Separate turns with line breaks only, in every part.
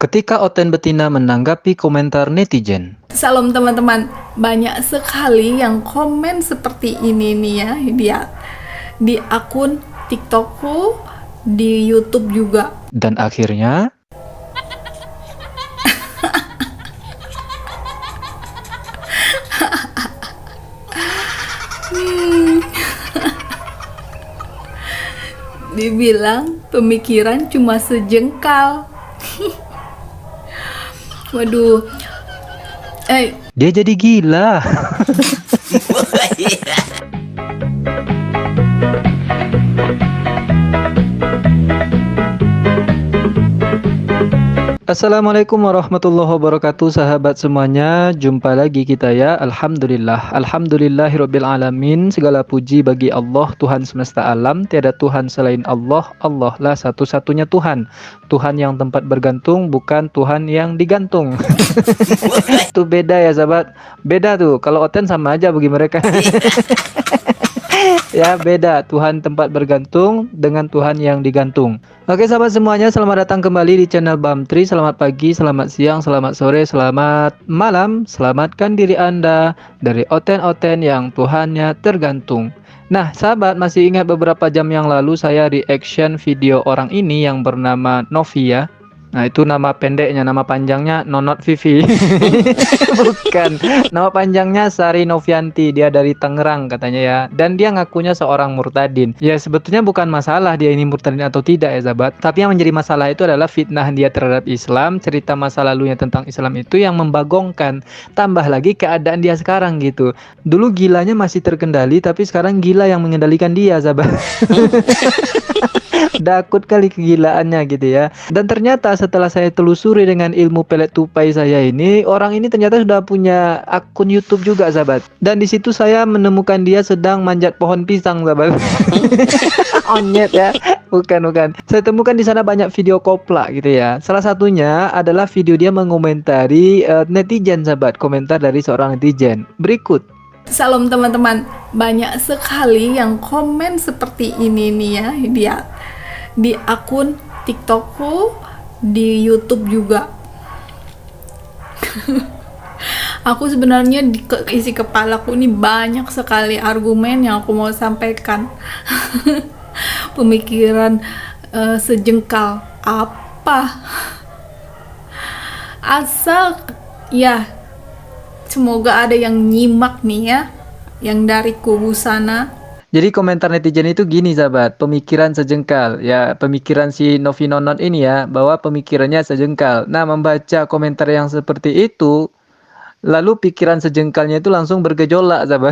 Ketika Oten Betina menanggapi komentar netizen.
Salam teman-teman, banyak sekali yang komen seperti ini nih ya, di akun TikTokku, di YouTube juga.
Dan akhirnya,
Dibilang pemikiran cuma sejengkal. Waduh,
dia jadi gila. Assalamualaikum warahmatullahi wabarakatuh, sahabat semuanya. Jumpa lagi kita ya. Alhamdulillahirabbil alamin. Segala puji bagi Allah, Tuhan semesta alam. Tiada Tuhan selain Allah. Allah lah satu-satunya Tuhan. Tuhan yang tempat bergantung, bukan Tuhan yang digantung. Itu beda ya sahabat. Beda tuh. Kalau Oten sama aja bagi mereka. Ya beda, Tuhan tempat bergantung dengan Tuhan yang digantung. Oke sahabat semuanya, selamat datang kembali di channel Bamtri. Selamat pagi, selamat siang, selamat sore, selamat malam. Selamatkan diri Anda dari oten-oten yang Tuhannya tergantung. Nah sahabat, masih ingat beberapa jam yang lalu saya reaction video orang ini yang bernama Novia. Nah itu nama pendeknya, nama panjangnya Nonot Vivi. Bukan, nama panjangnya Sari Novianti. Dia dari Tangerang katanya ya. Dan dia ngakunya seorang murtadin. Ya sebetulnya bukan masalah dia ini murtadin atau tidak ya sahabat. Tapi yang menjadi masalah itu adalah fitnah dia terhadap Islam. Cerita masa lalunya tentang Islam itu yang membagongkan. Tambah lagi keadaan dia sekarang gitu. Dulu gilanya masih terkendali, tapi sekarang gila yang mengendalikan dia sahabat. Takut kali kegilaannya gitu ya. Dan ternyata setelah saya telusuri dengan ilmu pelet tupai saya ini, orang ini ternyata sudah punya akun YouTube juga sahabat. Dan di situ saya menemukan dia sedang manjat pohon pisang sahabat. Onyet ya. Bukan. Saya temukan di sana banyak video kopla gitu ya. Salah satunya adalah video dia mengomentari netizen sahabat, komentar dari seorang netizen. Berikut.
salam teman-teman, banyak sekali yang komen seperti ini nih ya, di akun TikTokku, di YouTube juga. Aku sebenarnya isi kepalaku ini banyak sekali argumen yang aku mau sampaikan. Pemikiran sejengkal apa? Asal ya, semoga ada yang nyimak nih ya, yang dari kubu sana.
Jadi komentar netizen itu gini sahabat, pemikiran sejengkal. Ya pemikiran si Novi Nonot ini ya, bahwa pemikirannya sejengkal. Nah membaca komentar yang seperti itu, lalu pikiran sejengkalnya itu langsung bergejolak sahabat.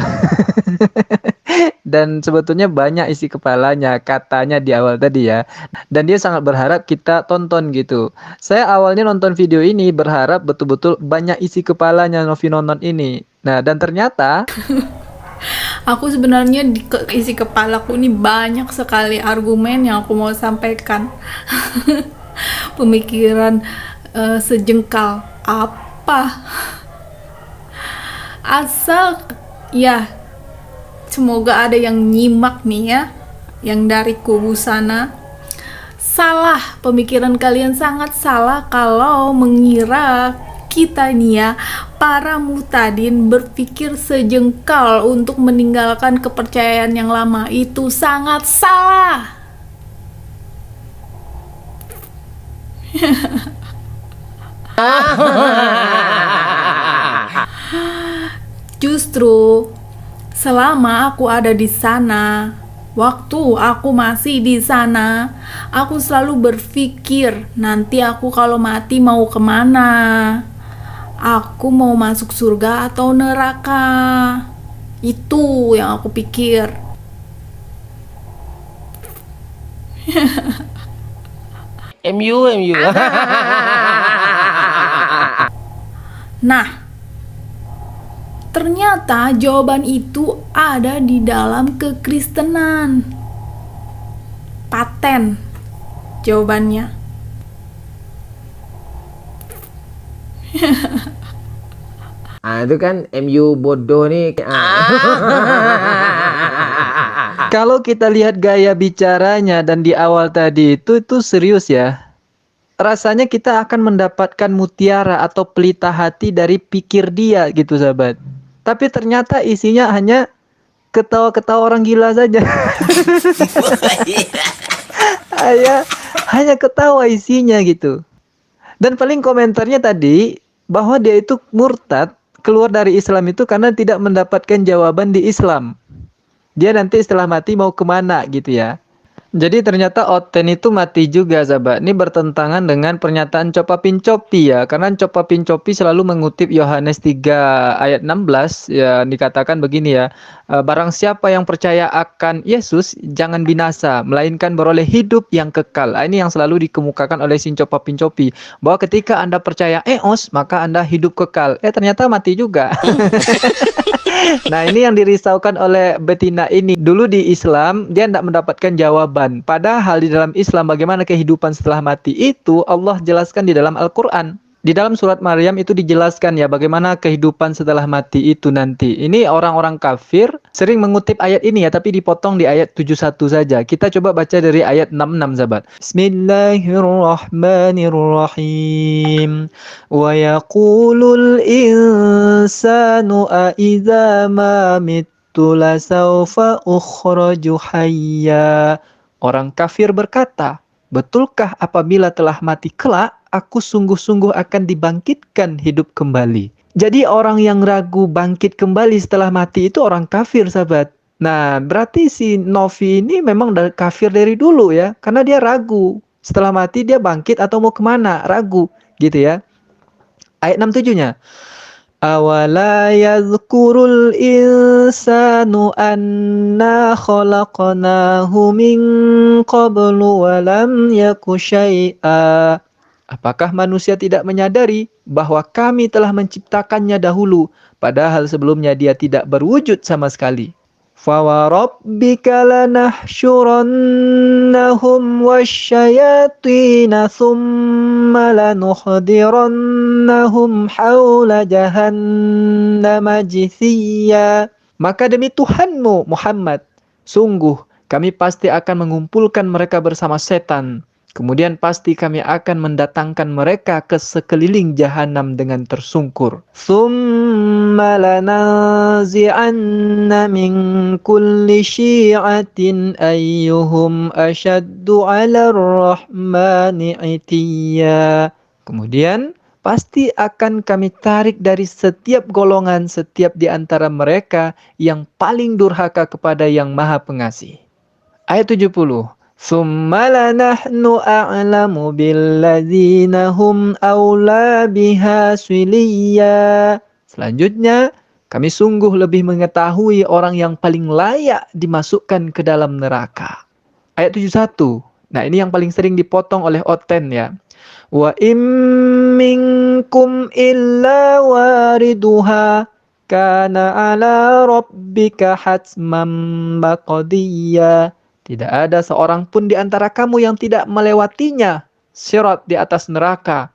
Dan sebetulnya banyak isi kepalanya, katanya di awal tadi ya. Dan dia sangat berharap kita tonton gitu. Saya awalnya nonton video ini berharap betul-betul banyak isi kepalanya Novi Nonot ini. Nah dan ternyata
Aku sebenarnya isi kepalaku ini banyak sekali argumen yang aku mau sampaikan. Pemikiran sejengkal apa? Asal ya, semoga ada yang nyimak nih ya, yang dari kubu sana. Salah, pemikiran kalian sangat salah kalau mengira kita nih ya, para mutadin berpikir sejengkal untuk meninggalkan kepercayaan yang lama. Itu sangat salah. Justru selama aku ada di sana, waktu aku masih di sana, aku selalu berpikir nanti aku kalau mati mau kemana. Aku mau masuk surga atau neraka. Itu yang aku pikir.
MU.
Nah, ternyata jawaban itu ada di dalam kekristenan. Paten jawabannya.
Itu kan MU bodoh nih.
kalau kita lihat gaya bicaranya dan di awal tadi itu serius ya. rasanya kita akan mendapatkan mutiara atau pelita hati dari pikir dia gitu sahabat. Tapi ternyata isinya hanya ketawa-ketawa orang gila saja. hanya hanya ketawa isinya gitu. Dan paling komentarnya tadi bahwa dia itu murtad, keluar dari Islam itu karena tidak mendapatkan jawaban di Islam. Dia nanti setelah mati mau kemana gitu ya. Jadi ternyata Oten itu mati juga sahabat. Ini bertentangan dengan pernyataan Chopa Pincopi ya. Karena Chopa Pincopi selalu mengutip Yohanes 3 ayat 16 ya, dikatakan begini ya. Barang siapa yang percaya akan Yesus jangan binasa, melainkan beroleh hidup yang kekal. Ini yang selalu dikemukakan oleh Sin Chopa Pincopi, bahwa ketika Anda percaya Eos maka Anda hidup kekal. Ternyata mati juga. Nah, ini yang dirisaukan oleh betina ini. Dulu di Islam, dia tidak mendapatkan jawaban. Padahal di dalam Islam, bagaimana kehidupan setelah mati itu, Allah jelaskan di dalam Al-Quran. Di dalam surat Maryam itu dijelaskan ya, bagaimana kehidupan setelah mati itu nanti. Ini orang-orang kafir sering mengutip ayat ini ya, tapi dipotong di ayat 71 saja. Kita coba baca dari ayat 66, sahabat. Bismillahirrahmanirrahim. Wa yaqulul insanu aidza ma mittu lasawfa ukhraju hayya. Orang kafir berkata, betulkah apabila telah mati kelak, aku sungguh-sungguh akan dibangkitkan hidup kembali. Jadi orang yang ragu bangkit kembali setelah mati itu orang kafir, sahabat. Nah, berarti si Novi ini memang kafir dari dulu ya. Karena dia ragu. Setelah mati dia bangkit atau mau kemana? Ragu. Gitu ya. Ayat 67-nya. Awala yadhkurul insanu anna khalaqnahu min qablu wa lam yaku syai'a. Apakah manusia tidak menyadari bahwa kami telah menciptakannya dahulu, padahal sebelumnya dia tidak berwujud sama sekali? Fawarabbika lanahsyurannahum wasyayatina thumma lanuhdirannahum hawla jahannama jithiya. Maka demi Tuhanmu Muhammad, sungguh kami pasti akan mengumpulkan mereka bersama setan. Kemudian pasti kami akan mendatangkan mereka ke sekeliling jahanam dengan tersungkur. Tsumma lananzi'anna min kulli syi'atin ayyuhum asyaddu 'alar rahmani 'itiyya. Kemudian pasti akan kami tarik dari setiap golongan, setiap di antara mereka yang paling durhaka kepada yang Maha Pengasih. Ayat 70. Tsumma lanahnu a'lamu billadzina hum aula biha swiliya. Selanjutnya, kami sungguh lebih mengetahui orang yang paling layak dimasukkan ke dalam neraka. Ayat 71. Nah, ini yang paling sering dipotong oleh Oten ya. Wa im minkum illa wariduha kana ala rabbika hatman maqdiyya. Tidak ada seorang pun di antara kamu yang tidak melewatinya, sirat di atas neraka.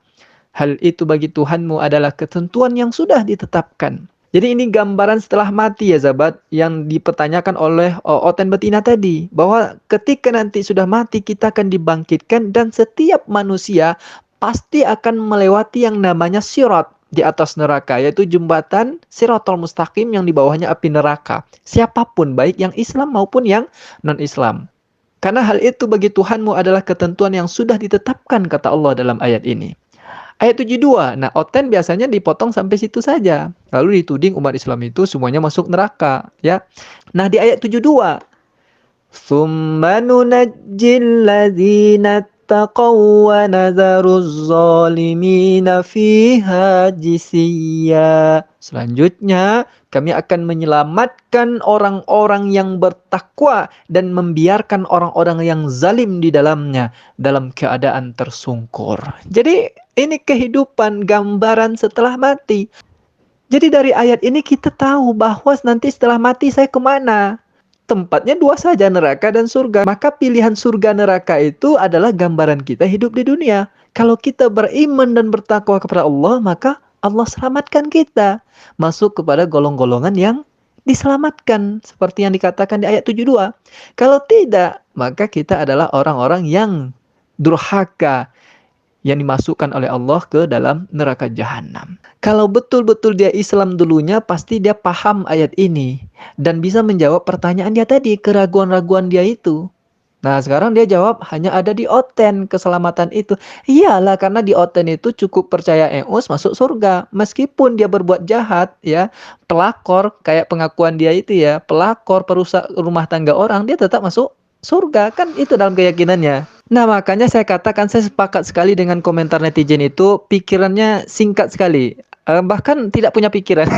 Hal itu bagi Tuhanmu adalah ketentuan yang sudah ditetapkan. Jadi ini gambaran setelah mati ya sahabat, yang dipertanyakan oleh Oten betina tadi. Bahwa ketika nanti sudah mati kita akan dibangkitkan dan setiap manusia pasti akan melewati yang namanya sirat di atas neraka, yaitu jembatan Siratal Mustaqim yang di bawahnya api neraka. Siapapun, baik yang Islam maupun yang non-Islam. Karena hal itu bagi Tuhanmu adalah ketentuan yang sudah ditetapkan, kata Allah dalam ayat ini. Ayat 72, nah Oten biasanya dipotong sampai situ saja. Lalu dituding umat Islam itu semuanya masuk neraka. Ya. Nah di ayat 72, Tsumma nunajjil ladzina taqaw wa nadharuz zalimina fiha jisiyya. Selanjutnya, kami akan menyelamatkan orang-orang yang bertakwa dan membiarkan orang-orang yang zalim di dalamnya dalam keadaan tersungkur. Jadi, ini kehidupan gambaran setelah mati. Jadi dari ayat ini kita tahu bahwa nanti setelah mati saya kemana? Tempatnya dua saja, neraka dan surga. Maka pilihan surga neraka itu adalah gambaran kita hidup di dunia. Kalau kita beriman dan bertakwa kepada Allah, maka Allah selamatkan kita. Masuk kepada golong-golongan yang diselamatkan. Seperti yang dikatakan di ayat 72. Kalau tidak, maka kita adalah orang-orang yang durhaka, yang dimasukkan oleh Allah ke dalam neraka jahanam. Kalau betul-betul dia Islam dulunya, pasti dia paham ayat ini dan bisa menjawab pertanyaan dia tadi, keraguan-raguan dia itu. Nah, sekarang dia jawab hanya ada di Oten keselamatan itu. Iyalah, karena di Oten itu cukup percaya Eus masuk surga. Meskipun dia berbuat jahat, ya, pelakor, kayak pengakuan dia itu ya, pelakor, perusak rumah tangga orang, dia tetap masuk surga. Kan itu dalam keyakinannya. Nah, makanya saya katakan saya sepakat sekali dengan komentar netizen itu, pikirannya singkat sekali. Bahkan tidak punya pikiran.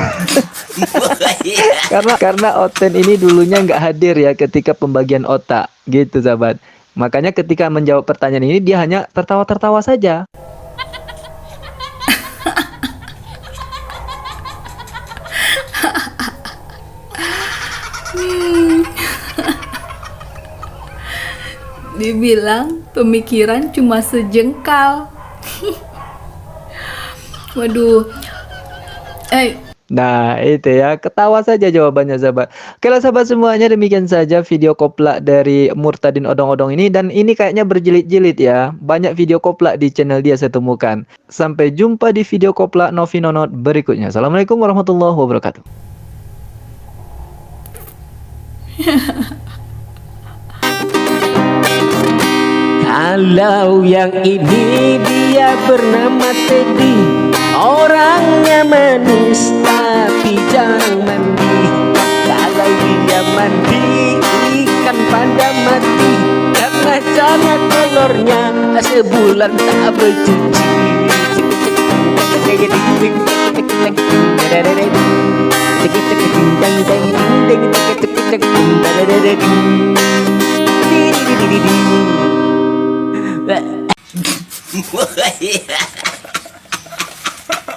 Karena Oten ini dulunya nggak hadir ya ketika pembagian otak, gitu sahabat. Makanya ketika menjawab pertanyaan ini dia hanya tertawa-tertawa saja.
Dibilang pemikiran cuma sejengkal. Waduh.
Nah, itu ya, ketawa saja jawabannya sahabat. Oke lah sahabat semuanya, demikian saja video koplak dari Murtadin Odong-Odong ini. Dan ini kayaknya berjilid-jilid ya. Banyak video koplak di channel dia saya temukan. Sampai jumpa di video koplak Novi Nonot berikutnya. Assalamualaikum warahmatullahi wabarakatuh.
Kalau yang ini dia bernama Teddy, orangnya manis tapi jarang mandi. Kalau dia mandi ikan pada mati, karena cara telurnya sebulan tak bercuci. Cek